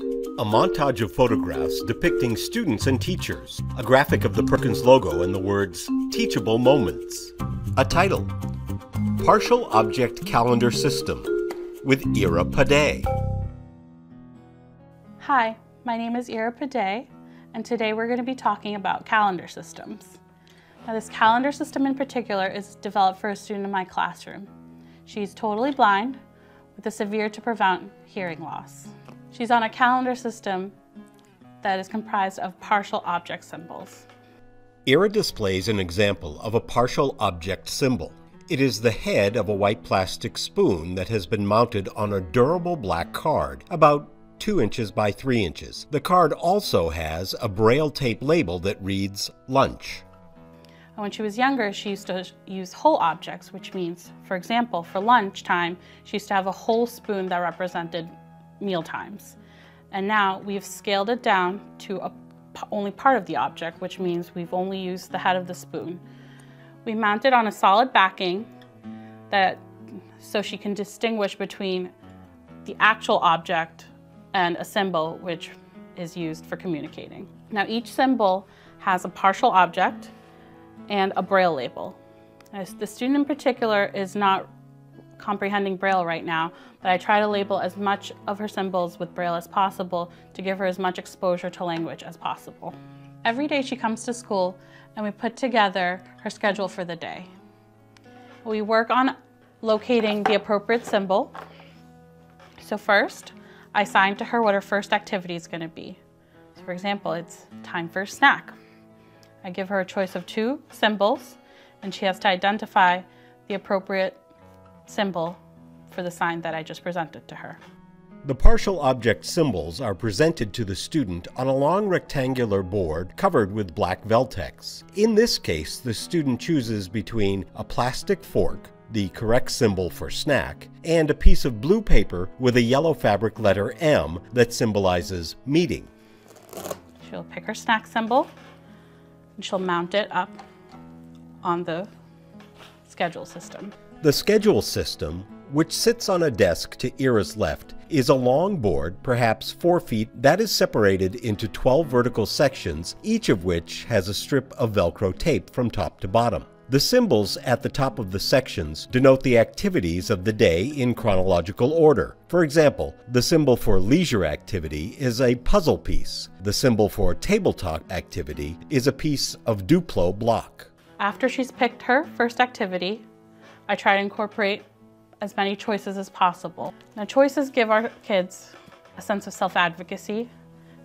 A montage of photographs depicting students and teachers, a graphic of the Perkins logo and the words, Teachable Moments. A title, Partial Object Calendar System, with Ira Padhye. Hi, my name is Ira Padhye, and today we're going to be talking about calendar systems. Now, this calendar system in particular is developed for a student in my classroom. She's totally blind with a severe to prevent hearing loss. She's on a calendar system that is comprised of partial object symbols. Ira displays an example of a partial object symbol. It is the head of a white plastic spoon that has been mounted on a durable black card, about 2 inches by 3 inches. The card also has a Braille tape label that reads lunch. When she was younger, she used to use whole objects, which means, for example, for lunchtime, she used to have a whole spoon that represented meal times. And now we've scaled it down to only part of the object, which means we've only used the head of the spoon. We mount it on a solid backing so she can distinguish between the actual object and a symbol which is used for communicating. Now, each symbol has a partial object and a Braille label. As the student in particular is not comprehending Braille right now, but I try to label as much of her symbols with Braille as possible to give her as much exposure to language as possible. Every day she comes to school and we put together her schedule for the day. We work on locating the appropriate symbol. So first, I assign to her what her first activity is going to be. So for example, it's time for a snack. I give her a choice of 2 symbols, and she has to identify the appropriate symbol for the sign that I just presented to her. The partial object symbols are presented to the student on a long rectangular board covered with black Veltex. In this case, the student chooses between a plastic fork, the correct symbol for snack, and a piece of blue paper with a yellow fabric letter M that symbolizes meeting. She'll pick her snack symbol, and she'll mount it up on the schedule system. The schedule system, which sits on a desk to Ira's left, is a long board, perhaps 4 feet, that is separated into 12 vertical sections, each of which has a strip of Velcro tape from top to bottom. The symbols at the top of the sections denote the activities of the day in chronological order. For example, the symbol for leisure activity is a puzzle piece. The symbol for tabletop activity is a piece of Duplo block. After she's picked her first activity, I try to incorporate as many choices as possible. Now, choices give our kids a sense of self-advocacy,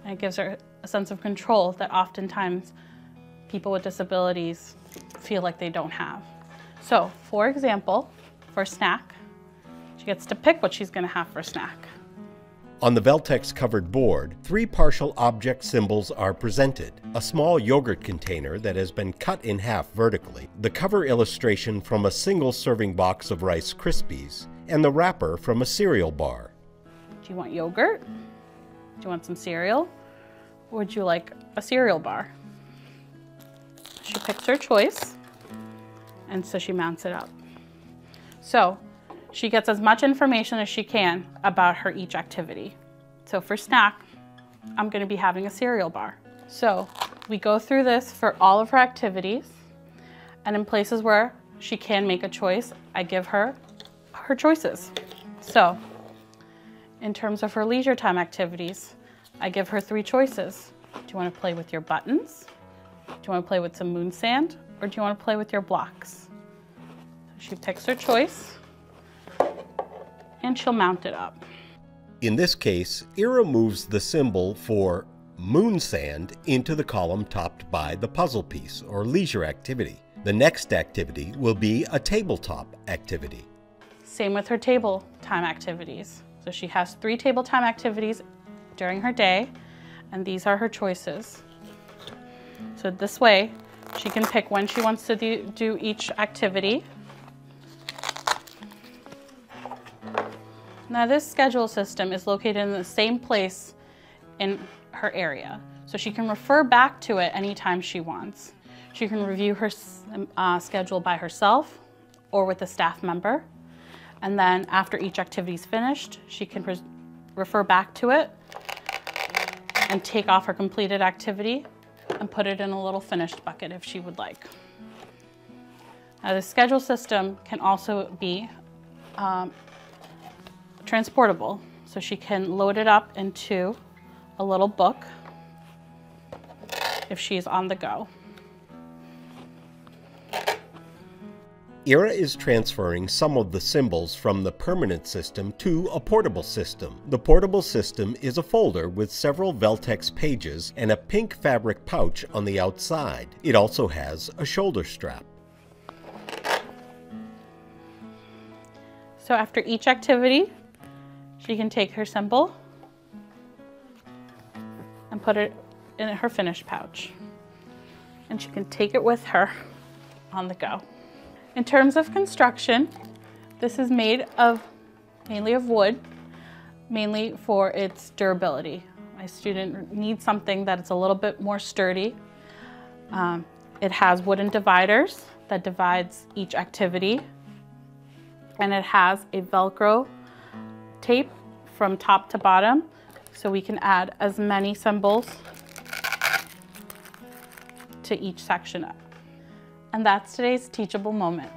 and it gives her a sense of control that oftentimes people with disabilities feel like they don't have. So, for example, for snack, she gets to pick what she's going to have for snack. On the Veltex covered board, 3 partial object symbols are presented. A small yogurt container that has been cut in half vertically, the cover illustration from a single serving box of Rice Krispies, and the wrapper from a cereal bar. Do you want yogurt? Do you want some cereal? Or would you like a cereal bar? She picks her choice, and so she mounts it up. So she gets as much information as she can about her each activity. So for snack, I'm going to be having a cereal bar. So we go through this for all of her activities, and in places where she can make a choice, I give her her choices. So in terms of her leisure time activities, I give her 3 choices. Do you want to play with your buttons? Do you want to play with some moon sand, or do you want to play with your blocks? So she picks her choice, and she'll mount it up. In this case, Ira moves the symbol for moon sand into the column topped by the puzzle piece, or leisure activity. The next activity will be a tabletop activity. Same with her table time activities. So she has 3 table time activities during her day, and these are her choices. So this way, she can pick when she wants to do each activity. Now, this schedule system is located in the same place in her area, so she can refer back to it anytime she wants. She can review her schedule by herself or with a staff member, and then after each activity is finished, she can refer back to it and take off her completed activity and put it in a little finished bucket if she would like. Now the schedule system can also be transportable, so she can load it up into a little book if she's on the go. Ira is transferring some of the symbols from the permanent system to a portable system. The portable system is a folder with several Veltex pages and a pink fabric pouch on the outside. It also has a shoulder strap. So after each activity, she can take her symbol and put it in her finished pouch. And she can take it with her on the go. In terms of construction, this is made mainly of wood, mainly for its durability. My student needs something that is a little bit more sturdy. It has wooden dividers that divides each activity, and it has a Velcro tape from top to bottom, so we can add as many symbols to each section. And that's today's teachable moment.